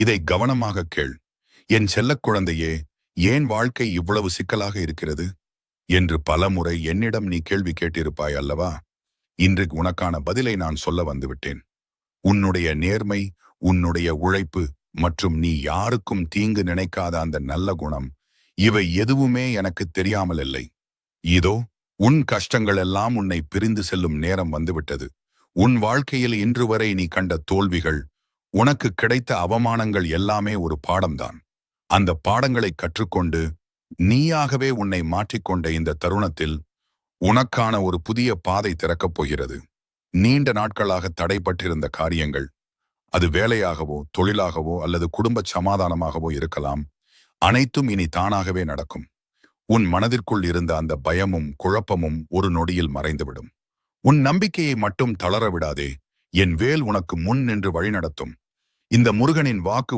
இதை கவனமாக கேள். என் செல்லக் குழந்தையே, ஏன் வாழ்க்கை இவ்வளவு சிக்கலாக இருக்கிறது என்று பலமுறை என்னிடம் நீ கேள்வி கேட்டிருப்பாய் அல்லவா? இன்று உனக்கான பதிலை நான் சொல்ல வந்துவிட்டேன். உன்னுடைய நேர்மை, உன்னுடைய உழைப்பு மற்றும் நீ யாருக்கும் தீங்கு நினைக்காத அந்த நல்ல குணம், இவை எதுவுமே எனக்கு தெரியாமல் இல்லை. இதோ உன் கஷ்டங்கள் எல்லாம் உன்னை பிரிந்து செல்லும் நேரம் வந்துவிட்டது. உன் வாழ்க்கையில் இன்று வரை நீ கண்ட தோல்விகள், உனக்கு கிடைத்த அவமானங்கள் எல்லாமே ஒரு பாடம்தான். அந்த பாடங்களை கற்றுக்கொண்டு நீயாகவே உன்னை மாற்றிக்கொண்ட இந்த தருணத்தில் உனக்கான ஒரு புதிய பாதை திறக்கப் போகிறது. நீண்ட நாட்களாக தடைப்பட்டிருந்த காரியங்கள், அது வேலையாகவோ தொழிலாகவோ அல்லது குடும்ப சமாதானமாகவோ இருக்கலாம், அனைத்தும் இனி தானாகவே நடக்கும். உன் மனதிற்குள் இருந்த அந்த பயமும் குழப்பமும் ஒரு நொடியில் மறைந்துவிடும். உன் நம்பிக்கையை மட்டும் தளர விடாதே. என் வேல் உனக்கு முன் நின்று வழிநடத்தும். இந்த முருகனின் வாக்கு